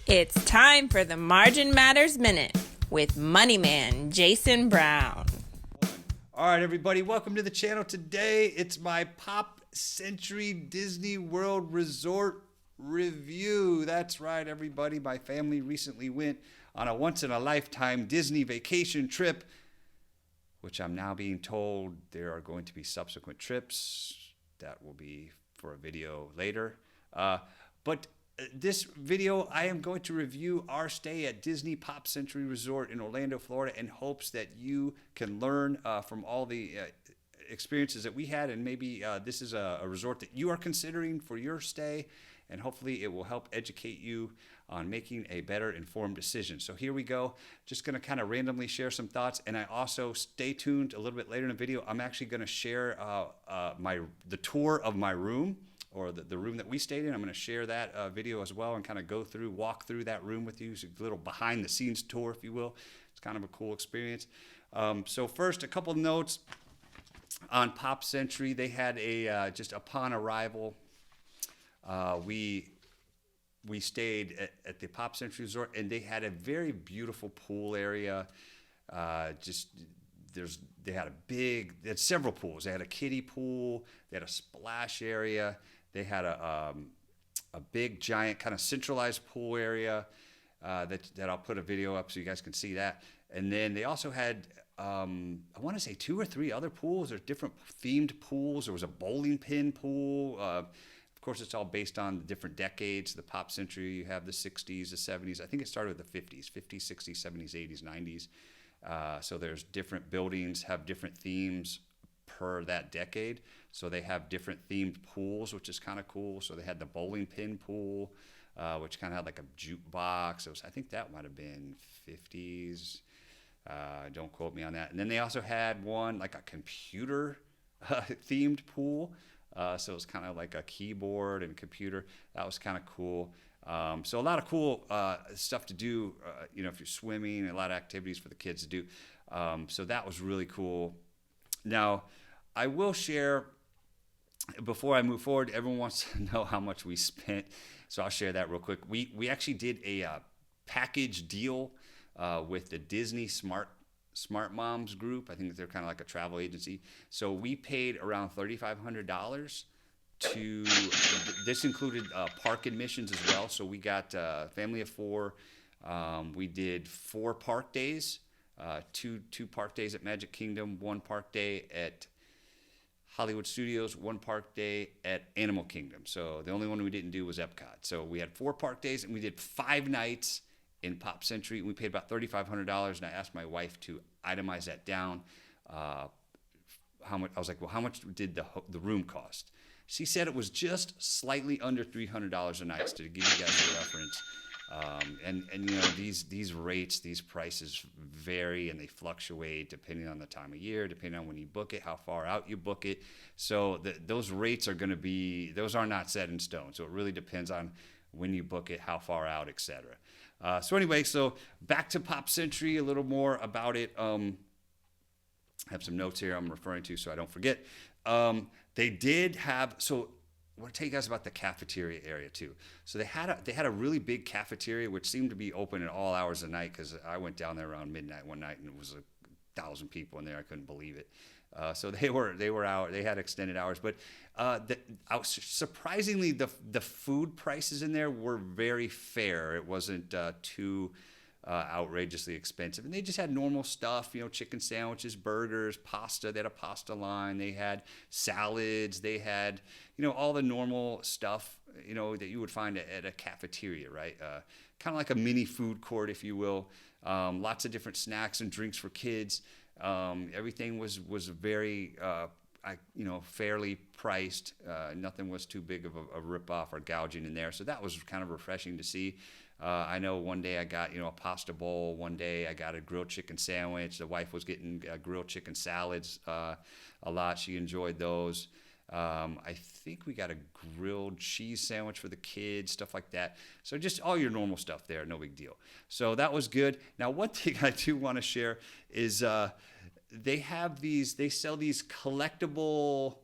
It's time for the Margin Matters Minute with Money Man Jason Brown. All right, everybody, welcome to the channel. Today, it's my Pop Century Disney World Resort review. That's right, everybody. My family recently went on a once-in-a-lifetime Disney vacation trip, which I'm now being told there are going to be subsequent trips. That will be for a video later. But this video, I am going to review our stay at Disney Pop Century Resort in Orlando, Florida, in hopes that you can learn from all the experiences that we had, and maybe this is a resort that you are considering for your stay, and hopefully it will help educate you on making a better informed decision. So here we go. Just going to kind of randomly share some thoughts, and I also stay tuned a little bit later in the video. I'm actually going to share the tour of my room, or the room that we stayed in. I'm going to share that video as well and kind of walk through that room with you. So a little behind the scenes tour, if you will. It's kind of a cool experience. So first, a couple notes on Pop Century. They had just upon arrival, we stayed at the Pop Century Resort, and they had a very beautiful pool area. They had several pools. They had a kiddie pool. They had a splash area. They had a big, giant, kind of centralized pool area that I'll put a video up so you guys can see that. And then they also had, I want to say 2 or 3 other pools. There's different themed pools. There was a bowling pin pool. Of course, it's all based on the different decades. The Pop Century, you have the 60s, the 70s. I think it started with the 50s, 60s, 70s, 80s, 90s. So there's different buildings have different themes per that decade. So they have different themed pools, which is kind of cool. So they had the bowling pin pool, which kind of had like a jukebox. I think that might have been 50s. Don't quote me on that. And then they also had one like a computer themed pool. So it was kind of like a keyboard and computer. That was kind of cool. So a lot of cool stuff to do, if you're swimming, a lot of activities for the kids to do. So that was really cool. Now, I will share, before I move forward, everyone wants to know how much we spent, so I'll share that real quick. We actually did a package deal with the Disney Smart Moms group. I think they're kind of like a travel agency. So we paid around $3,500 this included park admissions as well. So we got a family of 4. We did 4 park days, 2 park days at Magic Kingdom, 1 park day at Hollywood Studios, 1 park day at Animal Kingdom. So the only one we didn't do was Epcot. So we had 4 park days, and we did 5 nights in Pop Century. We paid about $3,500, and I asked my wife to itemize that down. How much? I was like, well, how much did the room cost? She said it was just slightly under $300 a night, to give you guys a reference. And these rates, these prices vary, and they fluctuate depending on the time of year, depending on when you book it, how far out you book it. So those rates those are not set in stone. So it really depends on when you book it, how far out, etc. So anyway, back to Pop Century, a little more about it. I have some notes here I'm referring to so I don't forget. They did have, I want to tell you guys about the cafeteria area too. So they had a really big cafeteria, which seemed to be open at all hours of the night, because I went down there around midnight one night and it was 1,000 people in there. I couldn't believe it. So they were out. They had extended hours, but surprisingly, the food prices in there were very fair. It wasn't too outrageously expensive, and they just had normal stuff, chicken sandwiches, burgers, pasta. They had a pasta line. They had salads. They had, all the normal stuff, that you would find at a cafeteria, right? Kind of like a mini food court, if you will. Lots of different snacks and drinks for kids. Everything was very, fairly priced. Nothing was too big of a rip-off or gouging in there. So that was kind of refreshing to see. I know one day I got, a pasta bowl. One day I got a grilled chicken sandwich. The wife was getting grilled chicken salads a lot. She enjoyed those. I think we got a grilled cheese sandwich for the kids, stuff like that. So just all your normal stuff there, no big deal. So that was good. Now, one thing I do want to share is they sell these collectible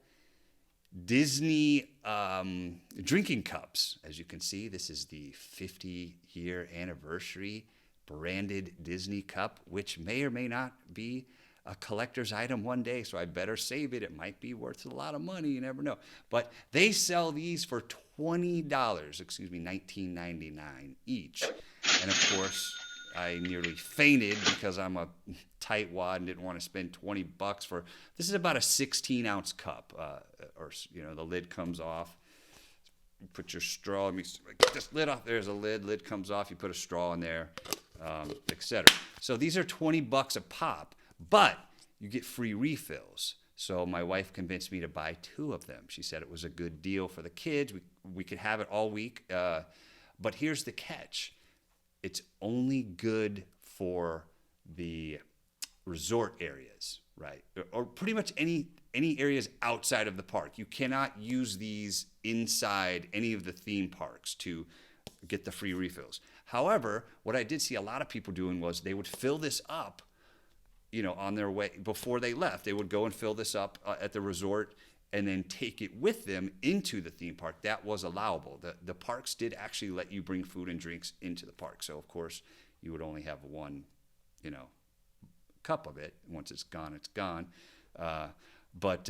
Disney drinking cups. As you can see, this is the 50-year anniversary branded Disney cup, which may or may not be a collector's item one day, so I better save it. It might be worth a lot of money. You never know. But they sell these for $20, $19.99 each. And of course, I nearly fainted because I'm a tightwad and didn't want to spend $20 for. This is about a 16-ounce cup, the lid comes off. You put your straw. Let me get this lid off. There's a lid. Lid comes off. You put a straw in there, etc. So these are $20 a pop, but you get free refills. So my wife convinced me to buy 2 of them. She said it was a good deal for the kids. We could have it all week. But here's the catch. It's only good for the resort areas, right? Or pretty much any areas outside of the park. You cannot use these inside any of the theme parks to get the free refills. However, what I did see a lot of people doing was they would fill this up, on their way before they left. They would go and fill this up at the resort and then take it with them into the theme park. That was allowable. The parks did actually let you bring food and drinks into the park. So, of course, you would only have one, cup of it. Once it's gone, it's gone. But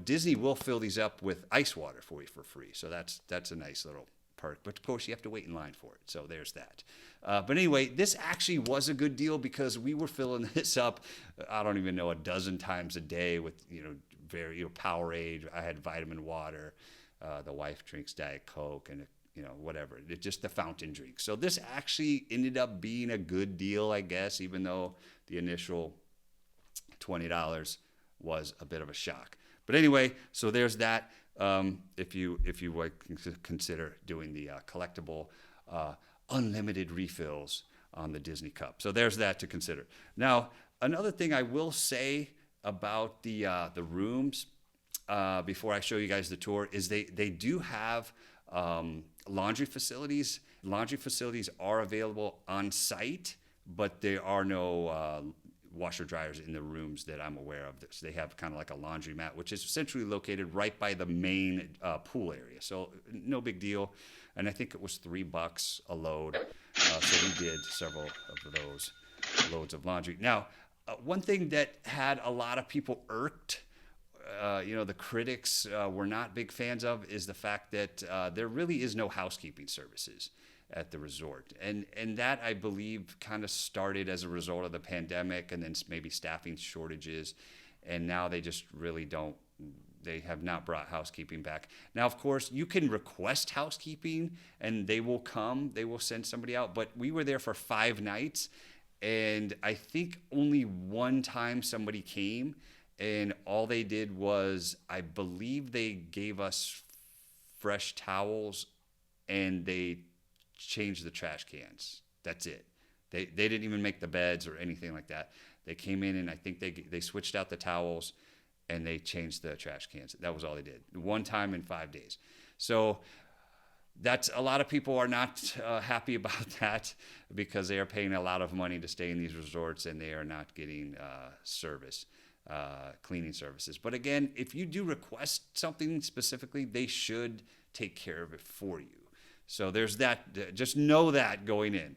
Disney will fill these up with ice water for you for free. So that's a nice little perk. But, of course, you have to wait in line for it. So there's that. But anyway, this actually was a good deal because we were filling this up, I don't even know, a dozen times a day with, Powerade. I had vitamin water. The wife drinks Diet Coke and, whatever. It's just the fountain drink. So this actually ended up being a good deal, I guess, even though the initial $20 was a bit of a shock. But anyway, so there's that. If you would consider doing the collectible unlimited refills on the Disney Cup. So there's that to consider. Now, another thing I will say about the rooms before I show you guys the tour is they do have laundry facilities. Laundry facilities are available on site, but there are no washer dryers in the rooms that I'm aware of. So they have kind of like a laundromat, which is essentially located right by the main pool area. So no big deal. And I think it was $3 a load. So we did several of those loads of laundry. Now, one thing that had a lot of people irked, the critics were not big fans of, is the fact that there really is no housekeeping services at the resort. And that, I believe, kind of started as a result of the pandemic and then maybe staffing shortages. And now they just really don't. They have not brought housekeeping back. Now, of course, you can request housekeeping and they will come. They will send somebody out. But we were there for 5 nights. And I think only one time somebody came. And all they did was, I believe they gave us fresh towels and they changed the trash cans. That's it. They didn't even make the beds or anything like that. They came in and I think they switched out the towels and they changed the trash cans. That was all they did. One time in 5 days. So that's, a lot of people are not happy about that because they are paying a lot of money to stay in these resorts and they are not getting cleaning services. But again, if you do request something specifically, they should take care of it for you. So there's that. Just know that going in.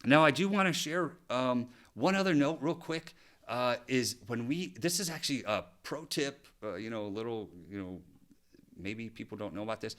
Now, I do want to share one other note real quick. Is this is actually a pro tip, maybe people don't know about this,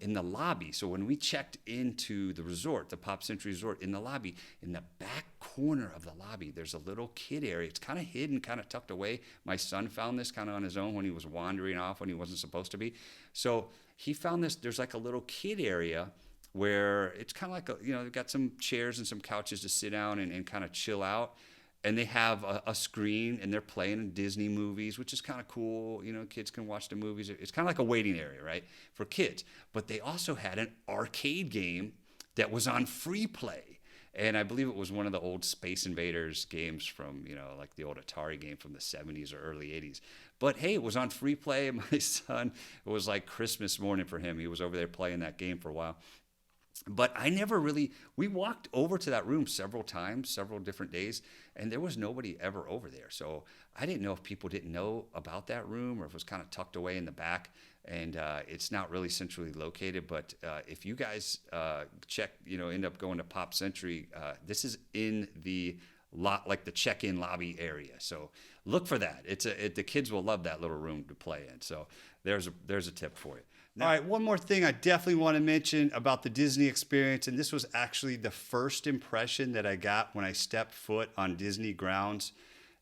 in the lobby. So when we checked into the resort, the Pop Century Resort, in the lobby, in the back corner of the lobby, there's a little kid area. It's kind of hidden, kind of tucked away. My son found this kind of on his own when he was wandering off when he wasn't supposed to be. So he found this, there's like a little kid area where it's kind of like they've got some chairs and some couches to sit down and kind of chill out. And they have a screen, and they're playing Disney movies, which is kind of cool. Kids can watch the movies. It's kind of like a waiting area, right, for kids. But they also had an arcade game that was on free play. And I believe it was one of the old Space Invaders games from, like the old Atari game from the 70s or early 80s. But, hey, it was on free play. My son, it was like Christmas morning for him. He was over there playing that game for a while. But I never really, we walked over to that room several times, several different days, and there was nobody ever over there. So I didn't know if people didn't know about that room or if it was kind of tucked away in the back. And it's not really centrally located. But if you guys check, end up going to Pop Century, this is in the lot, like the check-in lobby area. So look for that. The kids will love that little room to play in. So there's a tip for you. All right, one more thing I definitely want to mention about the Disney experience, and this was actually the first impression that I got when I stepped foot on Disney grounds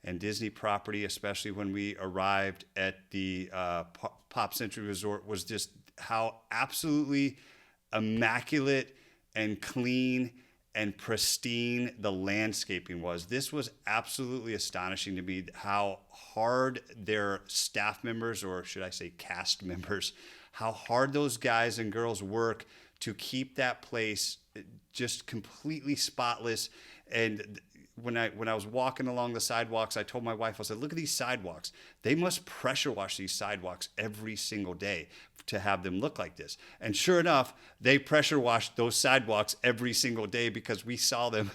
and Disney property, especially when we arrived at the Pop Century Resort, was just how absolutely immaculate and clean and pristine the landscaping was. This was absolutely astonishing to me how hard their staff members, or should I say cast members, how hard those guys and girls work to keep that place just completely spotless. And when I was walking along the sidewalks, I told my wife, I said, look at these sidewalks. They must pressure wash these sidewalks every single day to have them look like this. And sure enough, they pressure washed those sidewalks every single day because we saw them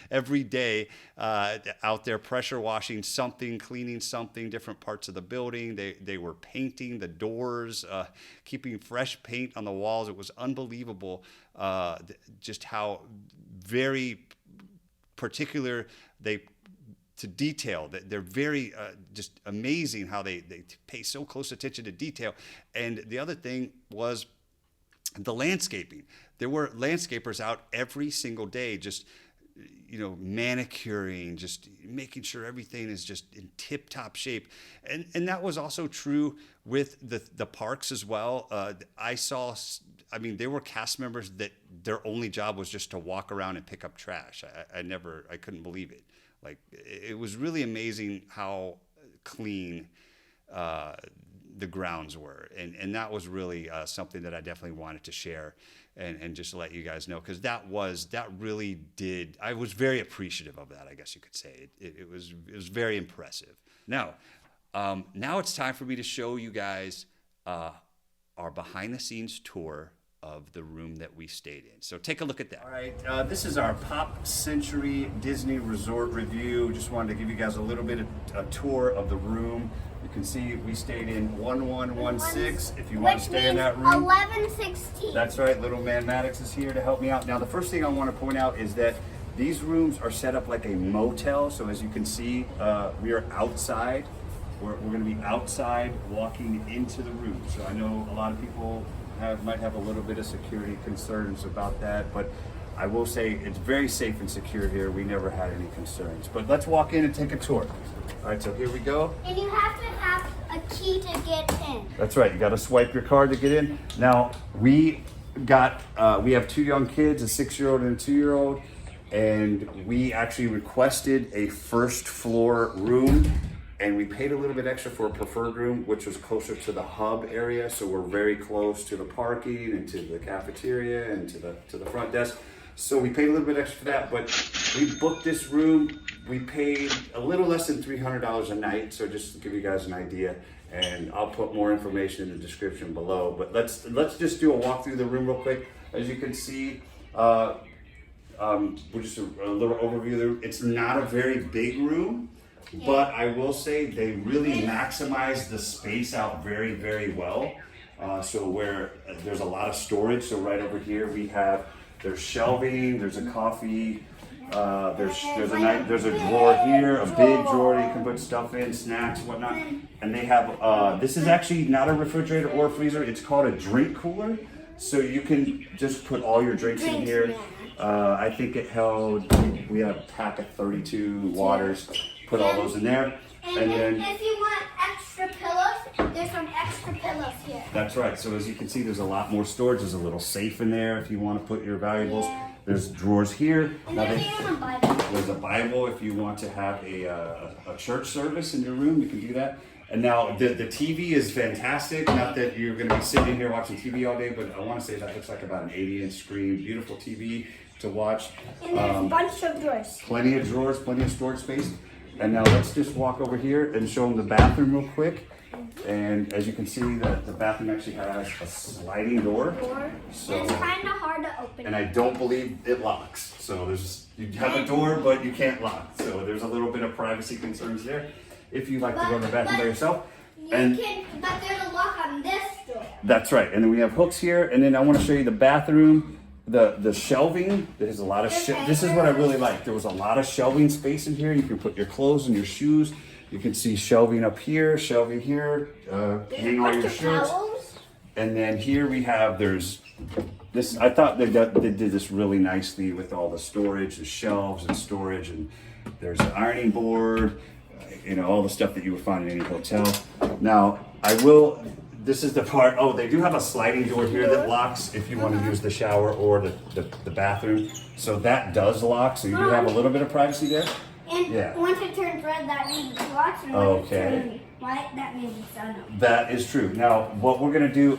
every day out there pressure washing something, cleaning something, different parts of the building. They were painting the doors, keeping fresh paint on the walls. It was unbelievable just how very particular to detail. That they're very just amazing how they pay so close attention to detail. And the other thing was the landscaping. There were landscapers out every single day, just manicuring, just making sure everything is just in tip-top shape. And that was also true with the parks as well. There were cast members that their only job was just to walk around and pick up trash. I couldn't believe it. Like, it was really amazing how clean the grounds were. And that was really something that I definitely wanted to share and just let you guys know, because that really did, I was very appreciative of that, I guess you could say. It was very impressive. Now it's time for me to show you guys our behind the scenes tour of the room that we stayed in. So take a look at that. All right, this is our Pop Century Disney Resort review. Just wanted to give you guys a little bit of a tour of the room. You can see we stayed in 1116. If you want to stay in that room. 1116. That's right, little man Maddox is here to help me out. Now the first thing I want to point out is that these rooms are set up like a motel. So as you can see, we are outside. We're going to be outside walking into the room. So I know a lot of people might have a little bit of security concerns about that, but I will say it's very safe and secure here. We never had any concerns. But let's walk in and take a tour. All right, so here we go. And you have to have a key to get in. That's right. You got to swipe your card to get in. Now we have two young kids, a 6-year-old and a 2-year-old, and we actually requested a first floor room. And we paid a little bit extra for a preferred room, which was closer to the hub area. So we're very close to the parking and to the cafeteria and to the front desk. So we paid a little bit extra for that, but we booked this room. We paid a little less than $300 a night. So just to give you guys an idea, and I'll put more information in the description below. But let's just do a walk through the room real quick. As you can see, we're just a little overview of the room. It's not a very big room. But I will say they really maximize the space out very, very well. So where there's a lot of storage. So right over here there's shelving, there's a coffee, there's a drawer here, a big drawer you can put stuff in, snacks, whatnot. And they have this is actually not a refrigerator or a freezer. It's called a drink cooler. So you can just put all your drinks in here. I think we had a pack of 32 waters. Put all those in there. And then if you want extra pillows, there's some extra pillows here. That's right. So as you can see, there's a lot more storage. There's a little safe in there if you want to put your valuables. Yeah. There's drawers here. And there's even a Bible. There's a Bible if you want to have a church service in your room. You can do that. And now the TV is fantastic. Not that you're going to be sitting here watching TV all day, but I want to say that looks like about an 80-inch screen. Beautiful TV to watch. And there's a bunch of drawers. Plenty of drawers, plenty of storage space. And now let's just walk over here and show them the bathroom real quick. And as you can see, the bathroom actually has a sliding door. So, and it's kind of hard to open. and I don't believe it locks. So you have a door, but you can't lock. So there's a little bit of privacy concerns there if you like to go to the bathroom by yourself. But there's a lock on this door. That's right. And then we have hooks here. And then I want to show you the bathroom. The shelving, there's a lot of this is what I really like. There was a lot of shelving space in here. You can put your clothes and your shoes. You can see shelving up here, shelving here, hang all your shirts. And then here we have, there's this, I thought they did this really nicely with all the storage, the shelves and storage, and there's an ironing board, all the stuff that you would find in any hotel. Now, this is the part, they do have a sliding door here that locks if you want to use the shower or the bathroom. So that does lock, so you do have a little bit of privacy there. And once it turns red, that means it's locked, and when it turns white, that means it's unopened. That is true. Now, what we're going to do,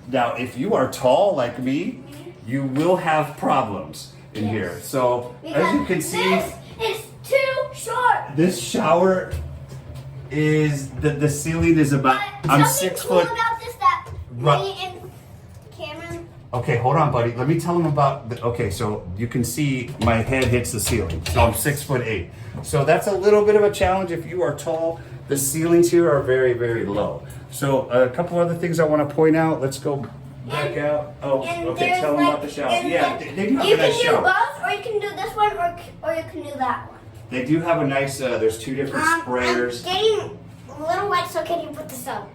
now if you are tall like me, you will have problems in here. So, as you can see, this is too short. This shower is, the ceiling is about, I'm 6 foot. About this that me and Cameron. Okay, hold on, buddy. Let me tell them about, so you can see my head hits the ceiling. So I'm 6'8". So that's a little bit of a challenge if you are tall. The ceilings here are very, very low. So a couple other things I want to point out. Let's go back out. Okay, tell them about the shower. Yeah, they do have a nice shower. You can do both, or you can do this one, or you can do that one. They do have a nice, there's 2 different sprayers. I'm getting a little wet, so can you put this up?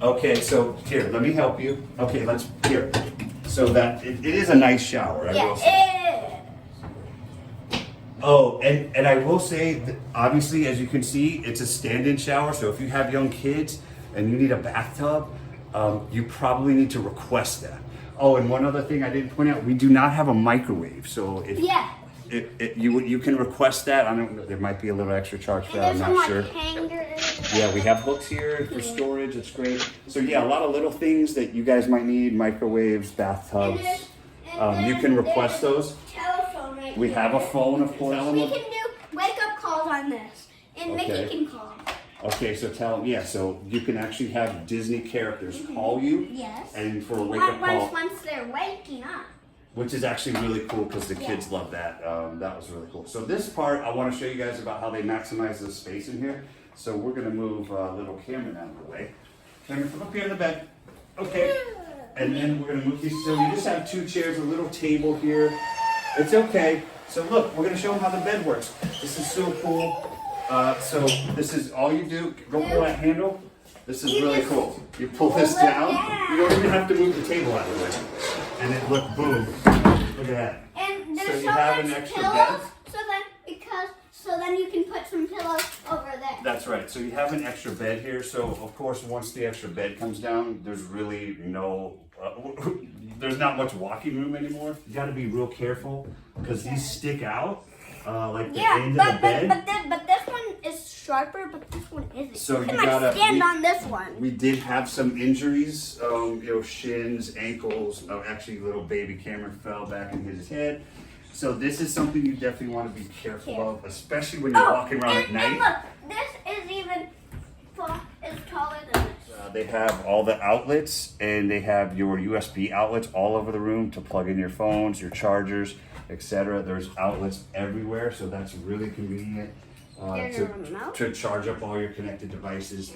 Okay, so here, let me help you. Okay, here. So that, it is a nice shower, I will say. It is. Oh, and I will say, that obviously, as you can see, it's a stand-in shower. So if you have young kids and you need a bathtub, you probably need to request that. Oh, and one other thing I didn't point out, we do not have a microwave. So if you can request that. I don't know, there might be a little extra charge for that, I'm not sure. Yeah, we have hooks here for storage, it's great. So yeah, a lot of little things that you guys might need, microwaves, bathtubs. You can request those. Telephone right We have a phone, of course. We can do wake-up calls on this, and Mickey can call. Okay, so so you can actually have Disney characters call you. Yes. And for a wake-up call. Once they're waking up. Which is actually really cool because the kids love that. That was really cool. So this part, I want to show you guys about how they maximize the space in here. So we're going to move little Cameron out of the way. Cameron, come up here in the bed. Okay. And then we're going to move these. So we just have 2 chairs, a little table here. It's okay. So look, we're going to show them how the bed works. This is so cool. So this is all you do. Go pull that handle. This is really cool. You pull this down. You don't even have to move the table out of the way. And it boom. Look at that. And there's so you have an extra bed. So then you can put some pillows over there. That's right. So you have an extra bed here. So of course, once the extra bed comes down, there's really there's not much walking room anymore. You got to be real careful because these stick out like the end of the bed. But this one is sharper, but this one isn't. So you gotta stand on this one. We did have some injuries, shins, ankles. Actually, little baby Cameron fell back in his head. So this is something you definitely want to be careful of, especially when you're walking around at night. And look, this is even taller than this. They have all the outlets, and they have your USB outlets all over the room to plug in your phones, your chargers, etc. There's outlets everywhere, so that's really convenient to charge up all your connected devices.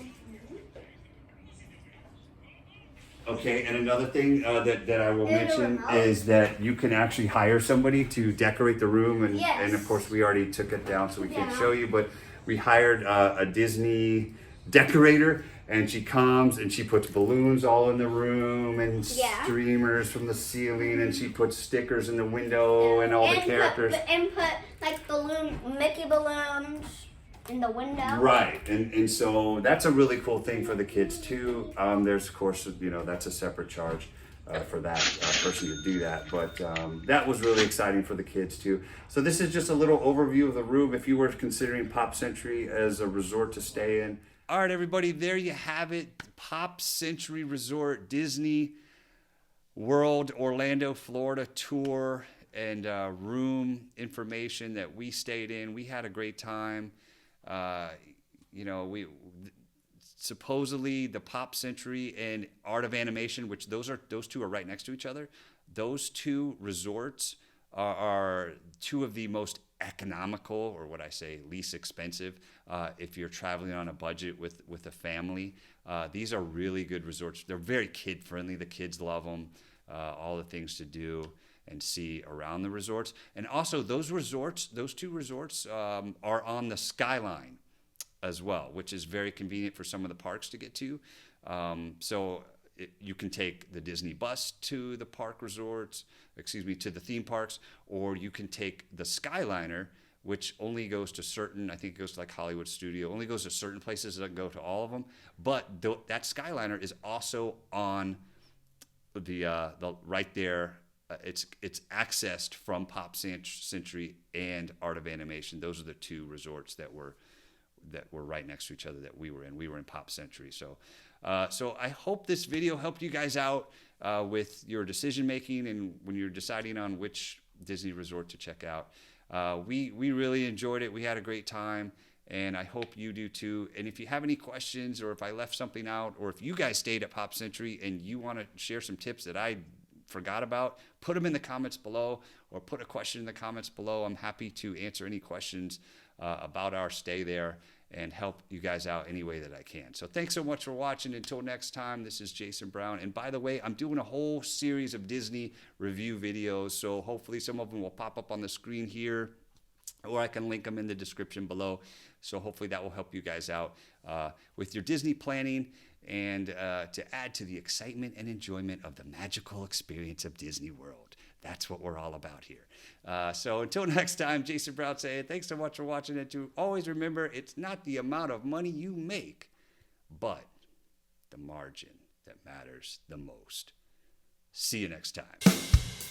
Okay, and another thing that I will mention is that you can actually hire somebody to decorate the room, and of course we already took it down, so we can't show you, but we hired a Disney decorator, and she comes and she puts balloons all in the room and streamers from the ceiling, and she puts stickers in the window and all the characters. Put like Mickey balloons in the window. Right, and so that's a really cool thing for the kids too. There's of course, that's a separate charge for that person to do that, but that was really exciting for the kids too. So this is just a little overview of the room if you were considering Pop Century as a resort to stay in. All right, everybody, there you have it. Pop Century Resort, Disney World, Orlando, Florida tour and room information that we stayed in. We had a great time. supposedly the Pop Century and Art of Animation, which those two are right next to each other. Those two resorts are two of the most economical, or what I say, least expensive, if you're traveling on a budget with a family. These are really good resorts. They're very kid friendly. The kids love them. All the things to do and see around the resorts. And also those two resorts are on the skyline as well, which is very convenient for some of the parks to get to. You can take the Disney bus to the to the theme parks, or you can take the Skyliner, which only goes to certain, I think it goes to like Hollywood Studio, only goes to certain places, it doesn't go to all of them. But that Skyliner is also on the right there. It's accessed from Pop Century and Art of Animation. Those are the two resorts that were right next to each other that we were in. We were in Pop Century. So I hope this video helped you guys out with your decision making and when you're deciding on which Disney resort to check out. We really enjoyed it. We had a great time, and I hope you do too. And if you have any questions, or if I left something out, or if you guys stayed at Pop Century and you want to share some tips that I forgot about, put them in the comments below, or put a question in the comments below. I'm happy to answer any questions about our stay there and help you guys out any way that I can. So thanks so much for watching. Until next time, this is Jason Brown. And by the way, I'm doing a whole series of Disney review videos, so hopefully some of them will pop up on the screen here, or I can link them in the description below. So hopefully that will help you guys out with your Disney planning, and to add to the excitement and enjoyment of the magical experience of Disney World. That's what we're all about here. So until next time, Jason Brown saying thanks so much for watching, and to always remember, it's not the amount of money you make, but the margin that matters the most. See you next time.